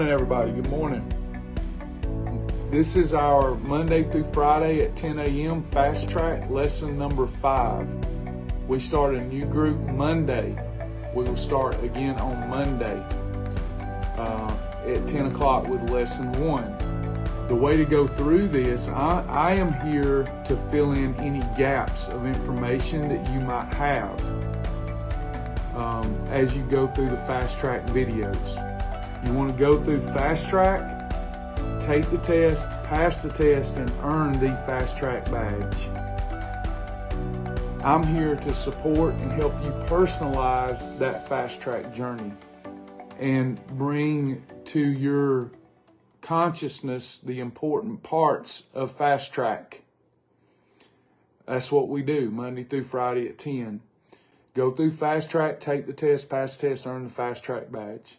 Everybody, good morning. This is our Monday through Friday at 10 a.m. FasTrack lesson number 5. We start a new group Monday. We will start again on Monday at 10 o'clock with lesson 1. The way to go through this, I am here to fill in any gaps of information that you might have as you go through the FasTrack videos. You want to go through FasTrack, take the test, pass the test, and earn the FasTrack badge. I'm here to support and help you personalize that FasTrack journey and bring to your consciousness the important parts of FasTrack. That's what we do Monday through Friday at 10. Go through FasTrack, take the test, pass the test, earn the FasTrack badge.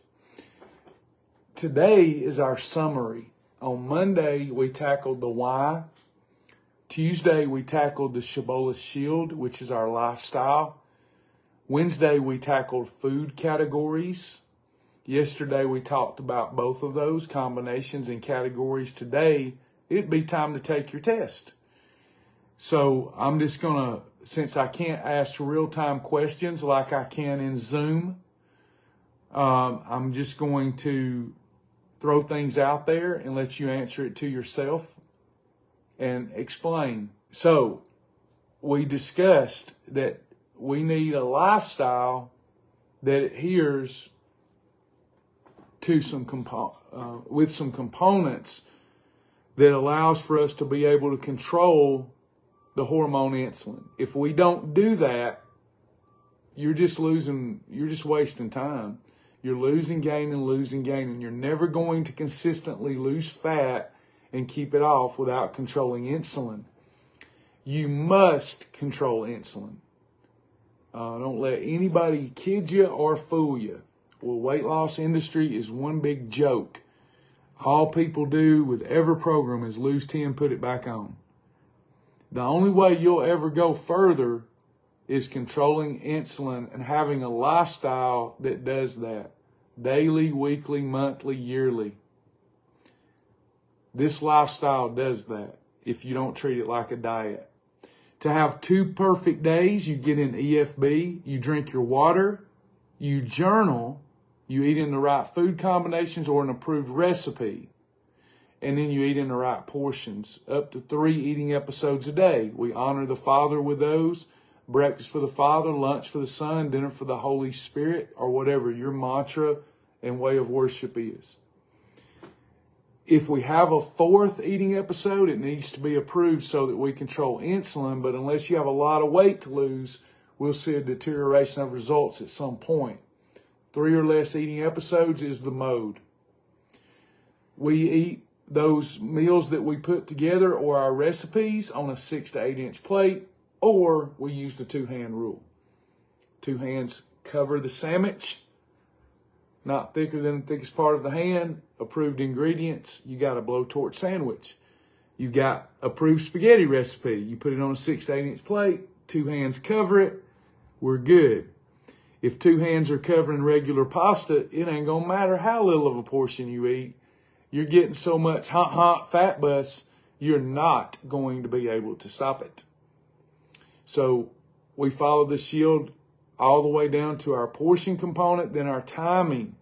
Today is our summary. On Monday, we tackled the why. Tuesday, we tackled the shibboleth shield, which is our lifestyle. Wednesday, we tackled food categories. Yesterday, we talked about both of those combinations and categories. Today, it'd be time to take your test. So I'm just going to, since I can't ask real-time questions like I can in Zoom, I'm just going to throw things out there and let you answer it to yourself and explain. So we discussed that we need a lifestyle that adheres to with some components that allows for us to be able to control the hormone insulin. If we don't do that, you're just wasting time. You're losing gain and you're never going to consistently lose fat and keep it off without controlling insulin. You must control insulin. Don't let anybody kid you or fool you. Well, weight loss industry is one big joke. All people do with every program is lose 10, put it back on. The only way you'll ever go further is controlling insulin and having a lifestyle that does that. Daily, weekly, monthly, yearly. This lifestyle does that if you don't treat it like a diet. To have 2 perfect days, you get in EFB, you drink your water, you journal, you eat in the right food combinations or an approved recipe, and then you eat in the right portions. Up to 3 eating episodes a day. We honor the Father with those. Breakfast for the Father, lunch for the Son, dinner for the Holy Spirit, or whatever your mantra and way of worship is. If we have a 4th eating episode, it needs to be approved so that we control insulin, but unless you have a lot of weight to lose, we'll see a deterioration of results at some point. 3 or less eating episodes is the mode. We eat those meals that we put together or our recipes on a 6 to 8 inch plate, or we use the 2-hand rule. 2 hands cover the sandwich, not thicker than the thickest part of the hand. Approved ingredients, you got a blowtorch sandwich. You've got approved spaghetti recipe. You put it on a 6 to 8 inch plate, 2 hands cover it, we're good. If 2 hands are covering regular pasta, it ain't gonna matter how little of a portion you eat. You're getting so much hot fat bus, you're not going to be able to stop it. So we follow the shield all the way down to our portion component, then our timing.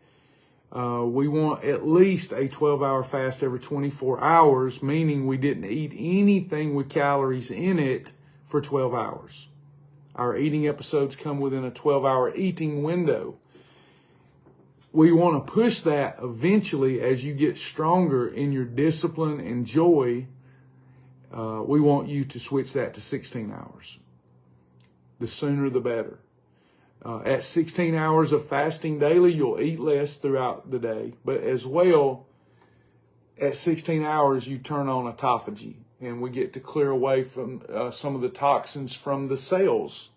We want at least a 12-hour fast every 24 hours, meaning we didn't eat anything with calories in it for 12 hours. Our eating episodes come within a 12-hour eating window. We want to push that eventually as you get stronger in your discipline and joy. We want you to switch that to 16 hours. The sooner the better. At 16 hours of fasting daily, you'll eat less throughout the day. But as well, at 16 hours, you turn on autophagy, and we get to clear away from some of the toxins from the cells.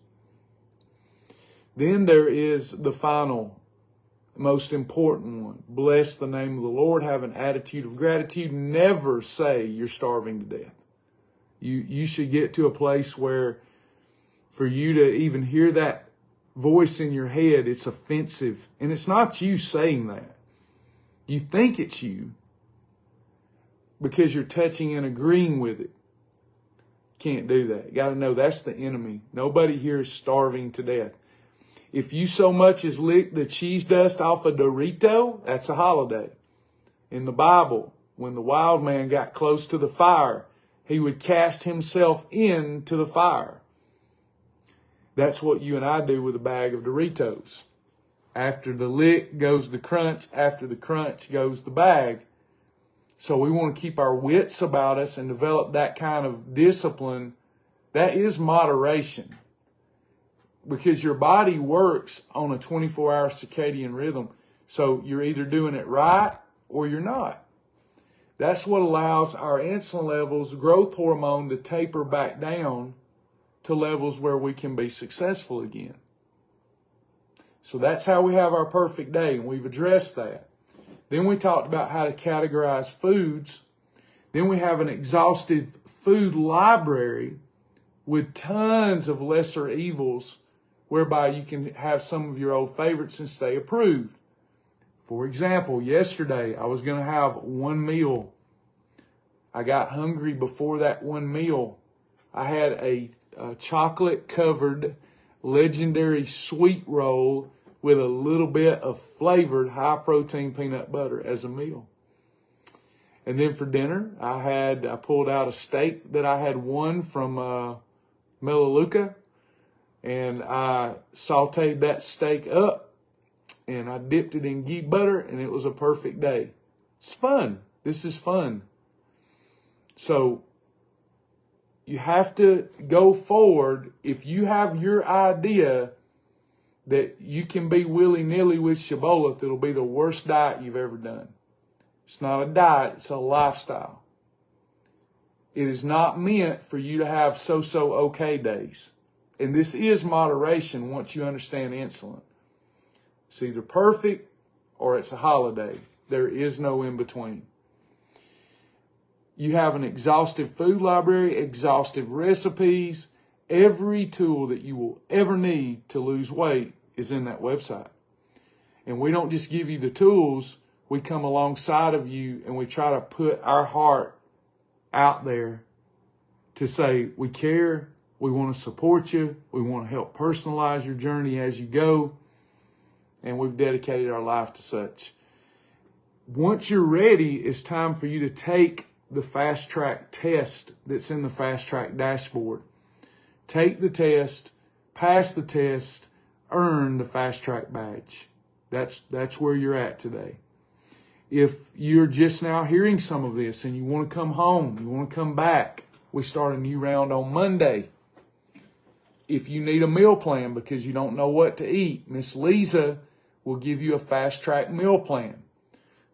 Then there is the final, most important one. Bless the name of the Lord. Have an attitude of gratitude. Never say you're starving to death. You should get to a place where for you to even hear that voice in your head, it's offensive. And it's not you saying that. You think it's you because you're touching and agreeing with it. Can't do that. You got to know that's the enemy. Nobody here is starving to death. If you so much as lick the cheese dust off a Dorito, that's a holiday. In the Bible, when the wild man got close to the fire, he would cast himself into the fire. That's what you and I do with a bag of Doritos. After the lick goes the crunch. After the crunch goes the bag. So we want to keep our wits about us and develop that kind of discipline. That is moderation. Because your body works on a 24-hour circadian rhythm. So you're either doing it right or you're not. That's what allows our insulin levels, growth hormone, to taper back down to levels where we can be successful again. So that's how we have our perfect day, and we've addressed that. Then we talked about how to categorize foods. Then we have an exhaustive food library with tons of lesser evils whereby you can have some of your old favorites and stay approved. For example, yesterday I was going to have one meal. I got hungry before that one meal. I had a chocolate-covered legendary sweet roll with a little bit of flavored high-protein peanut butter as a meal. And then for dinner, I pulled out a steak that I had won from Melaleuca, and I sauteed that steak up, and I dipped it in ghee butter, and it was a perfect day. It's fun. This is fun. So you have to go forward. If you have your idea that you can be willy-nilly with shibboleth, it'll be the worst diet you've ever done. It's not a diet, it's a lifestyle. It is not meant for you to have so-so okay days. And this is moderation once you understand insulin. It's either perfect or it's a holiday. There is no in between. You have an exhaustive food library, exhaustive recipes. Every tool that you will ever need to lose weight is in that website. And we don't just give you the tools, we come alongside of you and we try to put our heart out there to say, we care, we want to support you, we want to help personalize your journey as you go, and we've dedicated our life to such. Once you're ready, it's time for you to take the FasTrack test that's in the FasTrack dashboard. Take the test, pass the test, earn the FasTrack badge. That's where you're at today. If you're just now hearing some of this and you want to come home, you want to come back, we start a new round on Monday. If you need a meal plan because you don't know what to eat, Miss Lisa will give you a FasTrack meal plan.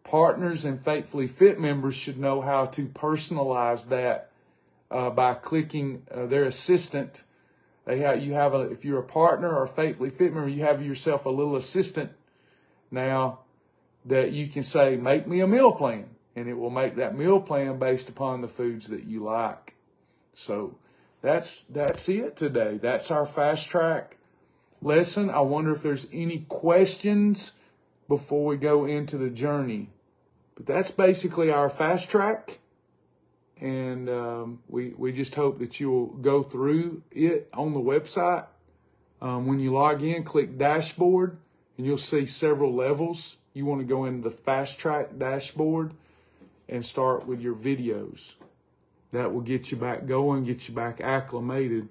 Partners and Faithfully Fit members should know how to personalize that by clicking their assistant. If you're a partner or a Faithfully Fit member, you have yourself a little assistant now that you can say, make me a meal plan, and it will make that meal plan based upon the foods that you like. So that's it today. That's our FasTrack lesson. I wonder if there's any questions before we go into the journey. But that's basically our FasTrack, and we just hope that you will go through it on the website. When you log in, click dashboard, and you'll see several levels. You want to go into the FasTrack dashboard and start with your videos. That will get you back going, get you back acclimated